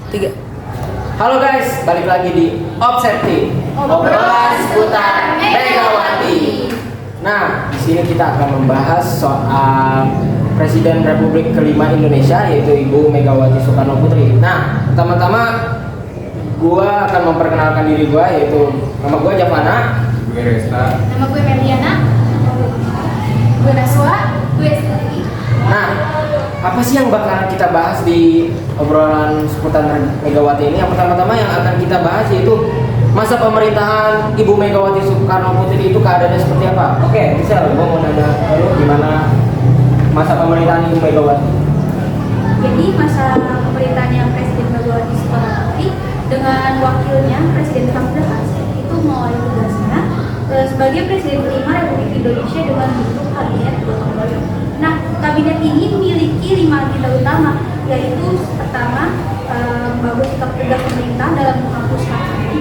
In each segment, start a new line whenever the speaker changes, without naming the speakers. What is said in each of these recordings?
Tiga. Halo guys, balik lagi di Obsesi obrolan seputar Megawati. Nah, di sini kita akan membahas soal Presiden Republik kelima Indonesia, yaitu Ibu Megawati Soekarno Putri. Nah, pertama-tama gua akan memperkenalkan diri gua, yaitu nama gua Javana,
gue Resta,
Nama gue Meliana, gue Naswa, gue Estri.
Nah, apa sih yang bakal kita bahas di obrolan seputar Megawati ini? Yang pertama-tama yang akan kita bahas yaitu masa pemerintahan Ibu Megawati Soekarno Putri itu keadaannya seperti apa? Oke, bisa gue mau nanya dulu gimana masa pemerintahan Ibu Megawati?
Jadi masa pemerintahannya Presiden Megawati Soekarno Putri dengan wakilnya Presiden Hamzah itu mulai tugasnya sebagai Presiden kelima Republik Indonesia dengan bentuk kabinet gotong royong. Nah, kabinet ini memiliki 5 agenda utama, yaitu pertama, membangun sikap tegak pemerintah dalam menghapus korupsi.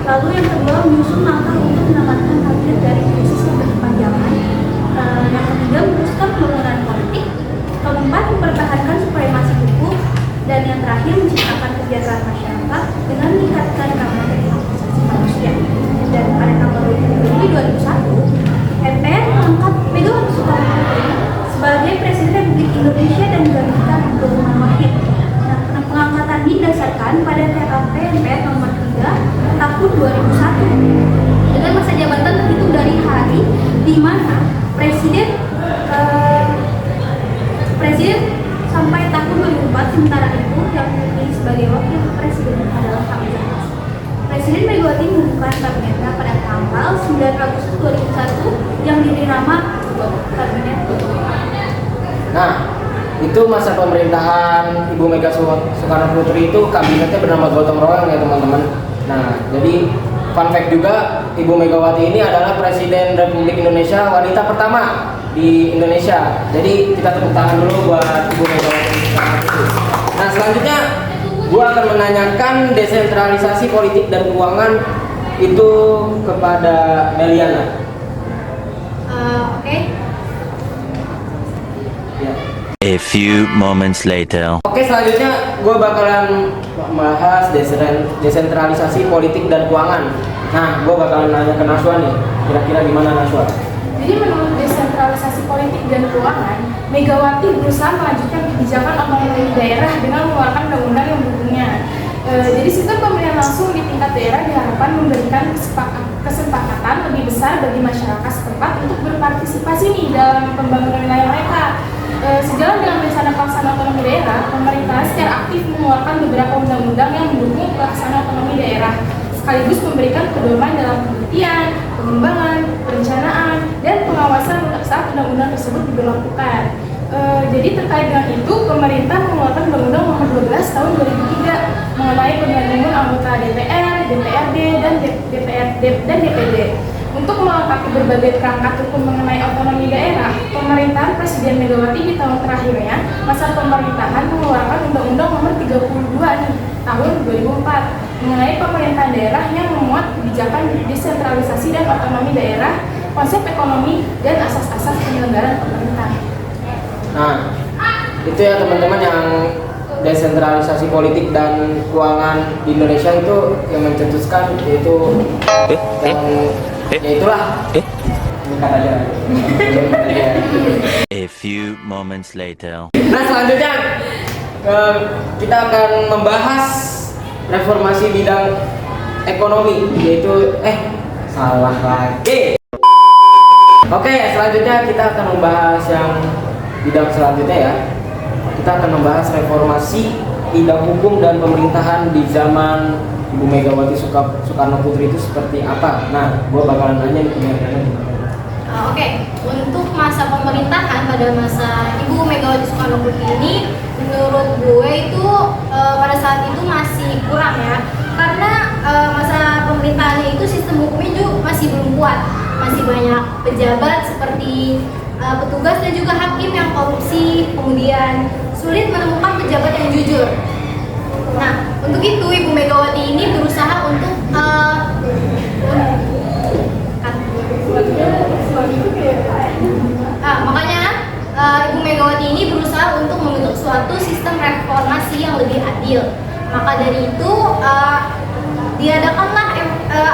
Lalu yang kedua, menyusun langkah untuk menyelamatkan rakyat dari krisis yang berkepanjangan. Yang ketiga, meneruskan pembangunan politik. Keempat, mempertahankan supremasi hukum. Dan yang terakhir, menciptakan kesejahteraan masyarakat dengan meningkatkan keamanan dan hak asasi manusia. Dan pada tanggal 20 Juli 2001, MPR mengangkat Megawati Soekarno Putri sebagai Presiden Republik Indonesia dan menggantikan Abdurrahman Wahid. Nah, pengangkatan didasarkan pada TAP MPR nomor 3 tahun 2001 dengan masa jabatan terhitung dari hari di mana Presiden sampai tahun 2004. Sementara itu yang terpilih sebagai wakil presiden adalah Hamzah. Presiden Megawati mengumumkan kabinetnya pada tanggal 9 Agustus 2001 yang diberi nama Kabinet Gotong Royong.
Nah, itu masa pemerintahan Ibu Mega Soekarno Putri itu kabinetnya bernama gotong royong ya teman-teman. Nah, jadi fun fact juga, Ibu Megawati ini adalah Presiden Republik Indonesia wanita pertama di Indonesia. Jadi kita tepuk tangan dulu buat Ibu Megawati Soekarno Putri. Nah, selanjutnya gua akan menanyakan desentralisasi politik dan keuangan itu kepada Meliana.
Oke.
Ya.
A few moments later.
Oke, selanjutnya gue bakalan membahas desentralisasi politik dan keuangan. Nah, gue bakalan nanya ke Naswa nih, kira-kira gimana Naswa?
Jadi menurut desentralisasi politik dan keuangan, Megawati berusaha melanjutkan kebijakan otonomi daerah dengan mengeluarkan undang-undang yang mendukungnya. Jadi sistem pemilihan langsung di tingkat daerah diharapkan memberikan kesepakatan lebih besar bagi masyarakat setempat untuk berpartisipasi nih dalam pembangunan wilayah mereka. Sejalan dengan rencana pelaksanaan otonomi daerah, pemerintah secara aktif mengeluarkan beberapa undang-undang yang mendukung pelaksanaan otonomi daerah, sekaligus memberikan pedoman dalam penelitian, pengembangan, perencanaan, dan pengawasan saat undang-undang tersebut diberlakukan. Jadi terkait dengan itu, pemerintah mengeluarkan Undang-Undang Nomor 12 Tahun 2003 mengenai pemilihan anggota DPR, DPRD, dan DPD. Untuk melengkapi berbagai perangkat hukum mengenai otonomi daerah, pemerintahan Presiden Megawati di tahun terakhirnya masa pemerintahan mengeluarkan Undang-Undang Nomor 32 Tahun 2004 mengenai pemerintahan daerah yang memuat kebijakan desentralisasi dan otonomi daerah, konsep ekonomi, dan asas-asas penyelenggaraan pemerintah.
Nah, itu ya teman-teman yang desentralisasi politik dan keuangan di Indonesia itu yang mencetuskan yaitu yang ya itulah. Bukan aja.
A few moments later.
Nah, selanjutnya kita akan membahas reformasi bidang ekonomi, yaitu salah lagi. Oke, selanjutnya kita akan membahas yang bidang selanjutnya ya. Kita akan membahas reformasi bidang hukum dan pemerintahan di zaman Ibu Megawati Soekarno Putri itu seperti apa. Nah, gue bakalan nanya nih ke Meliana.
Oke, untuk masa pemerintahan pada masa Ibu Megawati Soekarno Putri ini, menurut gue itu pada saat itu masih kurang ya, karena masa pemerintahannya itu sistem hukumnya juga masih belum kuat, masih banyak pejabat seperti petugas dan juga hakim yang korupsi, kemudian sulit menemukan pejabat yang jujur. Nah, untuk itu Ibu Megawati ini berusaha untuk makanya Ibu Megawati ini berusaha untuk membentuk suatu sistem reformasi yang lebih adil. Maka maka dari itu diadakanlah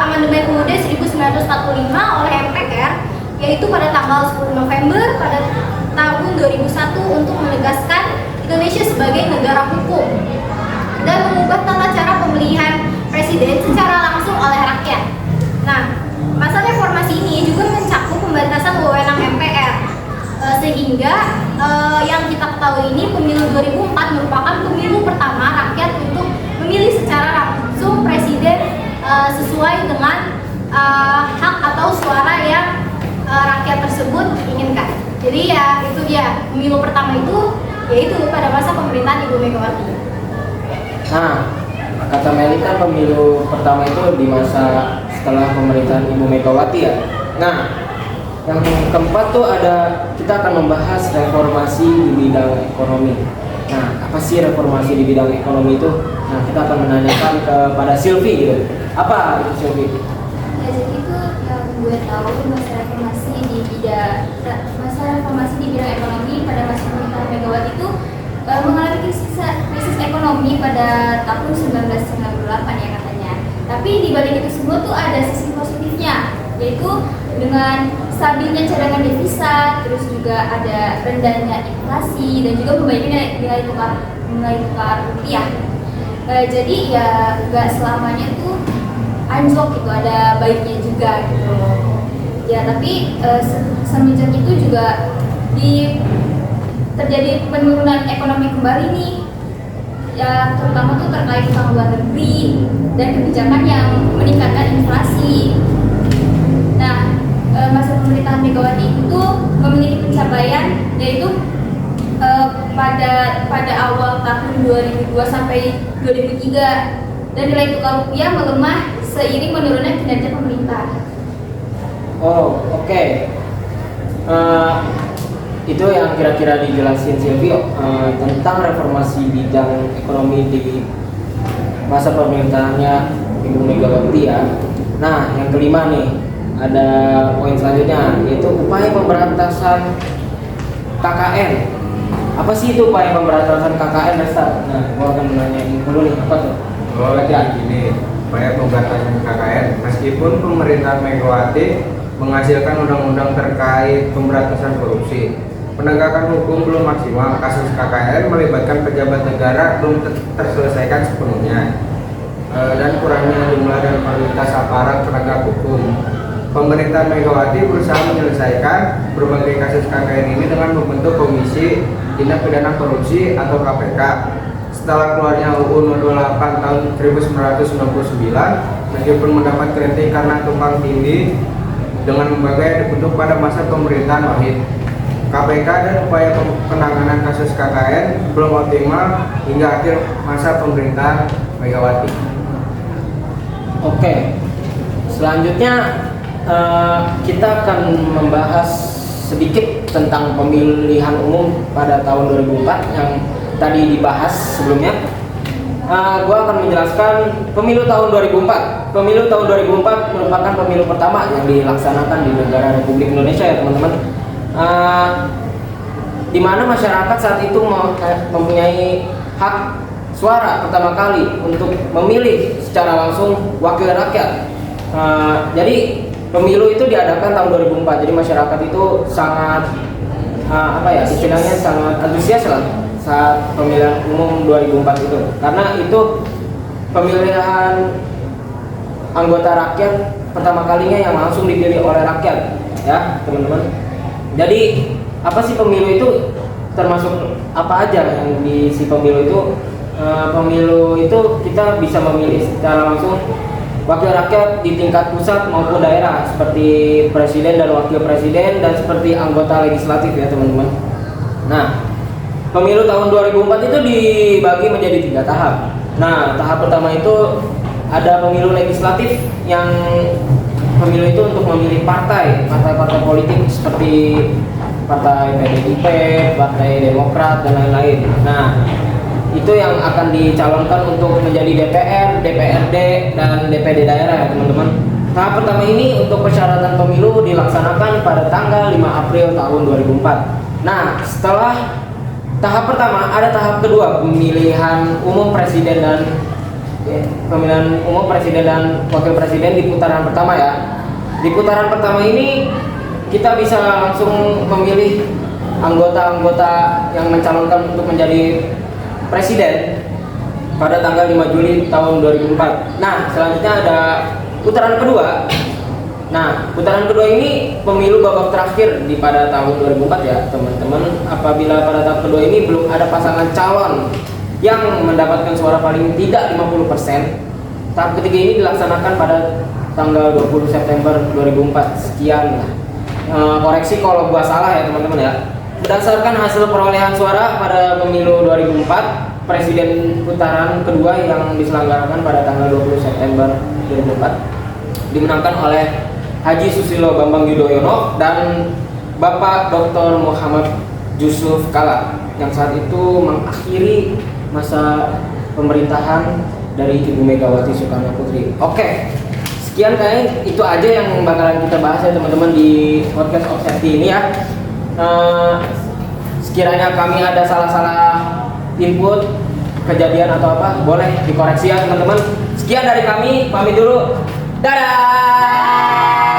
amandemen UUD 1945 oleh MPR, yaitu pada tanggal 10 November pada tahun 2001 untuk menegaskan Indonesia sebagai negara hukum dan mengubah tata cara pemilihan presiden secara langsung oleh rakyat. Nah, masa reformasi ini juga mencakup pembatasan wewenang MPR, sehingga yang kita ketahui ini pemilu 2004 merupakan pemilu pertama rakyat untuk memilih secara langsung presiden sesuai dengan hak atau suara yang rakyat tersebut inginkan. Jadi ya itu dia pemilu pertama itu, yaitu pada masa pemerintahan Ibu Megawati.
Nah, kata Meli kan pemilu pertama itu di masa setelah pemerintahan Ibu Megawati ya. Nah, yang keempat tuh ada, kita akan membahas reformasi di bidang ekonomi. Nah, apa sih reformasi di bidang ekonomi itu? Nah, kita akan menanyakan kepada Sylvie gitu. Apa itu Sylvie?
Ya, jadi itu yang gue tahu masa reformasi di bidang ekonomi pada masa pemerintahan Megawati itu mengalami krisis ekonomi pada tahun 1998 ya katanya. Tapi di balik itu semua tuh ada sisi positifnya, yaitu dengan stabilnya cadangan devisa, terus juga ada rendahnya inflasi dan juga membaiknya nilai tukar rupiah. Jadi ya nggak selamanya tuh anjlok gitu, ada baiknya juga gitu. Ya tapi semenjak itu juga terjadi penurunan ekonomi kembali nih, ya terutama tuh terkait utang luar negeri dan kebijakan yang meningkatkan inflasi. Nah, masa pemerintahan Megawati itu memiliki pencapaian, yaitu pada awal tahun 2002 sampai 2003 dan nilai tukar rupiah melemah seiring menurunnya kinerja pemerintah.
Oh, oke. Itu yang kira-kira dijelasin Silvio tentang reformasi bidang ekonomi di masa pemerintahannya Ibu Megawati ya. Nah, yang kelima nih, ada poin selanjutnya, yaitu upaya pemberantasan KKN. Apa sih itu upaya pemberantasan KKN, Resta? Nah, gua akan menanyain dulu nih, apa tuh?
Oh, gini, upaya pemberantasan KKN. Meskipun pemerintahan Megawati menghasilkan undang-undang terkait pemberantasan korupsi, penegakan hukum belum maksimal. Kasus KKN melibatkan pejabat negara belum terselesaikan sepenuhnya, dan kurangnya jumlah dan kualitas aparat penegak hukum. Pemerintah Megawati berusaha menyelesaikan berbagai kasus KKN ini dengan membentuk Komisi Tindak Pidana Korupsi atau KPK. Setelah keluarnya UU 28 tahun 1999, meskipun mendapat kritik karena tumpang tindih dengan lembaga yang dibentuk pada masa pemerintahan Wahid, KPK dan upaya penanganan kasus KKN belum optimal hingga akhir masa pemerintahan Megawati.
Oke, selanjutnya kita akan membahas sedikit tentang pemilihan umum pada tahun 2004 yang tadi dibahas sebelumnya. Gua akan menjelaskan pemilu tahun 2004. Pemilu tahun 2004 merupakan pemilu pertama yang dilaksanakan di negara Republik Indonesia ya teman-teman. Di mana masyarakat saat itu mempunyai hak suara pertama kali untuk memilih secara langsung wakil rakyat. Jadi pemilu itu diadakan tahun 2004. Jadi masyarakat itu sangat istilahnya sangat antusias lah saat pemilihan umum 2004 itu, karena itu pemilihan anggota rakyat pertama kalinya yang langsung dipilih oleh rakyat ya teman-teman. Jadi apa sih pemilu itu, termasuk apa aja yang di si pemilu itu? Pemilu itu kita bisa memilih secara langsung wakil rakyat di tingkat pusat maupun daerah, seperti presiden dan wakil presiden, dan seperti anggota legislatif ya teman-teman. Nah, pemilu tahun 2004 itu dibagi menjadi 3 tahap. Nah, tahap pertama itu ada pemilu legislatif, yang pemilu itu untuk memilih partai-partai politik seperti partai PDIP, partai Demokrat, dan lain-lain. Nah, itu yang akan dicalonkan untuk menjadi DPR, DPRD, dan DPD daerah ya teman-teman. Tahap pertama ini untuk persyaratan pemilu dilaksanakan pada tanggal 5 April tahun 2004. Nah, setelah tahap pertama ada tahap kedua, pemilihan umum presiden dan pemilihan umum presiden dan wakil presiden di putaran pertama ya. Di putaran pertama ini kita bisa langsung memilih anggota-anggota yang mencalonkan untuk menjadi presiden pada tanggal 5 Juli tahun 2004. Nah, selanjutnya ada putaran kedua. Nah, putaran kedua ini pemilu babak terakhir di pada tahun 2004 ya, teman-teman. Apabila pada tahap kedua ini belum ada pasangan calon yang mendapatkan suara paling tidak 50%, tahap ketiga ini dilaksanakan pada tanggal 20 September 2004. Sekian. Koreksi kalau gua salah ya, teman-teman ya. Berdasarkan hasil perolehan suara pada pemilu 2004, presiden putaran kedua yang diselenggarakan pada tanggal 20 September 2004 dimenangkan oleh Haji Susilo Bambang Yudhoyono dan Bapak Dr. Muhammad Yusuf Kala yang saat itu mengakhiri masa pemerintahan dari Ibu Megawati Soekarno Putri. Oke, sekian kayaknya itu aja yang bakalan kita bahas ya teman-teman di podcast Obsesi ini ya. Sekiranya kami ada salah-salah input, kejadian atau apa, boleh dikoreksi ya teman-teman. Sekian dari kami, pamit dulu. Dadah.